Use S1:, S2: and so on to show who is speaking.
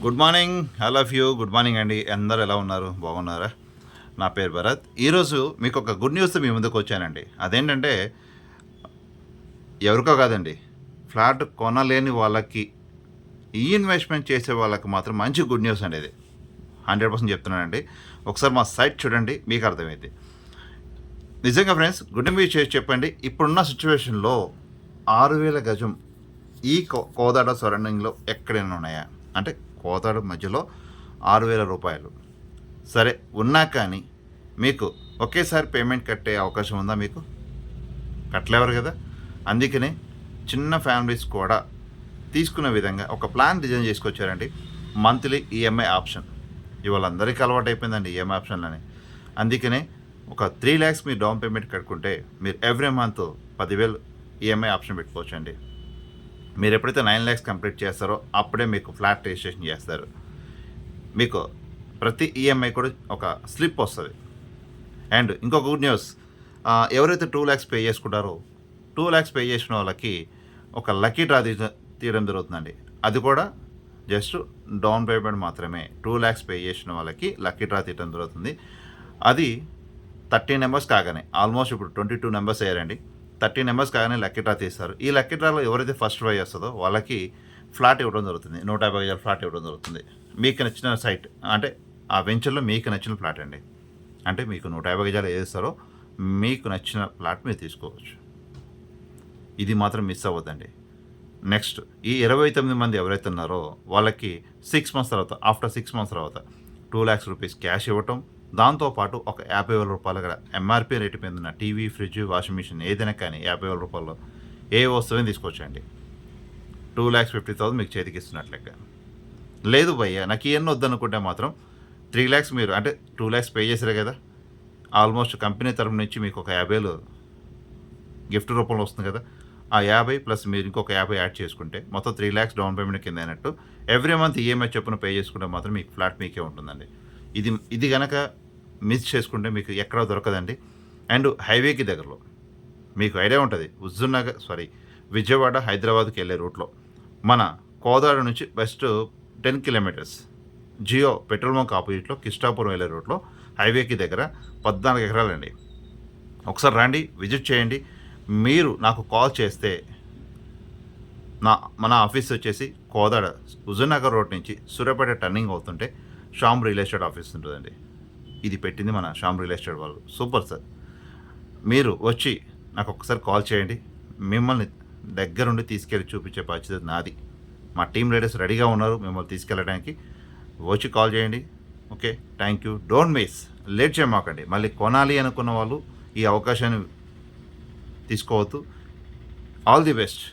S1: Good morning, I love you. Good morning అండి. అందరు ఎలా ఉన్నారు? బాగున్నారా? నా పేరు భరత్. ఈరోజు మీకు ఒక గుడ్ న్యూస్తో మీ ముందుకు వచ్చానండి. అదేంటంటే ఎవరికో కాదండి, ఫ్లాట్ కొనలేని వాళ్ళకి, ఈ ఇన్వెస్ట్మెంట్ చేసే వాళ్ళకి మాత్రం మంచి గుడ్ న్యూస్ అండి. ఇది 100% చెప్తున్నానండి. ఒకసారి మా సైట్ చూడండి, మీకు అర్థమైంది. నిజంగా ఫ్రెండ్స్, గుడ్ న్యూస్ చేసి చెప్పండి. ఇప్పుడున్న సిచ్యువేషన్లో 6,000 గజం ఈ కోదాడ సరౌండింగ్లో ఎక్కడైనా ఉన్నాయా అంటే కోదాడ మధ్యలో 6,000 రూపాయలు సరే ఉన్నా కానీ మీకు ఒకేసారి పేమెంట్ కట్టే అవకాశం ఉందా? మీకు కట్టలేవారు కదా. అందుకనే చిన్న ఫ్యామిలీస్ కూడా తీసుకునే విధంగా ఒక ప్లాన్ డిజైన్ చేసుకొచ్చారండి. మంత్లీ ఈఎంఐ ఆప్షన్ ఇవాళ అందరికీ అలవాటు అయిపోయిందండి ఈఎంఐ ఆప్షన్లని. అందుకనే ఒక 3 lakhs మీరు డౌన్ పేమెంట్ కట్టుకుంటే మీరు ఎవ్రీ మంత్ 10,000 ఈఎంఐ ఆప్షన్ పెట్టుకోవచ్చండి. మీరు ఎప్పుడైతే 9 lakhs కంప్లీట్ చేస్తారో అప్పుడే మీకు ఫ్లాట్ రిజిస్ట్రేషన్ చేస్తారు. మీకు ప్రతి ఈఎంఐ కూడా ఒక స్లిప్ వస్తుంది. అండ్ ఇంకొక గుడ్ న్యూస్, ఎవరైతే 2 lakhs పే చేసుకుంటారో 2 lakhs పే చేసిన వాళ్ళకి ఒక లక్కీ డ్రా తీయడం జరుగుతుందండి. అది కూడా జస్ట్ డౌన్ పేమెంట్ మాత్రమే. 2 lakhs పే చేసిన వాళ్ళకి లక్కీ డ్రా తీయడం జరుగుతుంది. అది 30 నెంబర్స్ కాగానే, ఆల్మోస్ట్ ఇప్పుడు 22 నెంబర్స్ అయ్యారండి. 30 నెంబర్స్ కాగానే లక్కీ డ్రా తీస్తారు. ఈ లక్కీ డ్రాలో ఎవరైతే ఫస్ట్ డ్రా చేస్తుందో వాళ్ళకి ఫ్లాట్ ఇవ్వడం జరుగుతుంది. 150 గజాల ఫ్లాట్ ఇవ్వడం జరుగుతుంది. మీకు నచ్చిన సైట్ అంటే ఆ వెంచర్లో మీకు నచ్చిన ఫ్లాట్ అండి. అంటే మీకు 150 గజాలు ఏదిస్తారో మీకు నచ్చిన ఫ్లాట్ మీరు తీసుకోవచ్చు. ఇది మాత్రం మిస్ అవ్వద్దండి. నెక్స్ట్ ఈ 29 మంది ఎవరైతే ఉన్నారో వాళ్ళకి 6 months తర్వాత, ఆఫ్టర్ 6 months తర్వాత 2 lakhs రూపీస్ క్యాష్ ఇవ్వటం, దాంతోపాటు ఒక 50,000 రూపాయలు కూడా ఎంఆర్పీ రేటు మీద ఉన్న టీవీ, ఫ్రిడ్జ్, వాషింగ్ మిషన్ ఏదైనా కానీ 50,000 రూపాయల్లో ఏ వస్తువుని తీసుకోవచ్చండి. 2,50,000 మీకు చేతికి ఇస్తున్నట్లు లెక్క. లేదు భయ్య నాకు ఇవన్నీ వద్దనుకుంటే మాత్రం 3 lakhs మీరు అంటే 2 lakhs పే చేసారు కదా, ఆల్మోస్ట్ కంపెనీ తరఫు నుంచి మీకు ఒక 50,000 గిఫ్ట్ రూపంలో వస్తుంది కదా, ఆ 50 ప్లస్ మీరు ఇంకొక 50 యాడ్ చేసుకుంటే మొత్తం 3 lakhs డౌన్ పేమెంట్ కింద అయినట్టు. ఎవ్రీ మంత్ ఈఎంఐ చొప్పున పే చేసుకుంటే మాత్రం మీకు ఫ్లాట్ మీకే ఉంటుందండి. ఇది కనుక మిస్ చేసుకుంటే మీకు ఎక్కడా దొరకదండి. అండ్ హైవేకి దగ్గరలో మీకు ఐడియా ఉంటుంది, విజయవాడ హైదరాబాద్కి వెళ్ళే రూట్లో మన కోదాడ నుంచి west 10 kilometers Jio petrol bunk ఆపోజిట్లో కిష్టాపురం వెళ్ళే రూట్లో హైవేకి దగ్గర 14 ఎకరాలండి. ఒకసారి రండి, విజిట్ చేయండి. మీరు నాకు కాల్ చేస్తే మన ఆఫీస్ వచ్చేసి కోదాడ హుజూర్నగర్ రోడ్ నుంచి సూర్యాపేట టర్నింగ్ అవుతుంటే శ్యామ్ రియల్ ఎస్టేట్ ఆఫీస్ ఉంటుందండి. ఇది పెట్టింది మన శ్యామ్ రియల్ ఎస్టేట్ వాళ్ళు. Super sir. మీరు వచ్చి నాకు ఒక్కసారి కాల్ చేయండి. మిమ్మల్ని దగ్గరుండి తీసుకెళ్ళి చూపించే బాధ్యత నాది. మా టీమ్ లీడర్స్ రెడీగా ఉన్నారు మిమ్మల్ని తీసుకెళ్ళడానికి. వచ్చి కాల్ చేయండి. Okay, thank you. Don't miss, late చేయమాకండి. మళ్ళీ కొనాలి అనుకున్న వాళ్ళు ఈ అవకాశాన్ని తీసుకోవద్దు. All the best.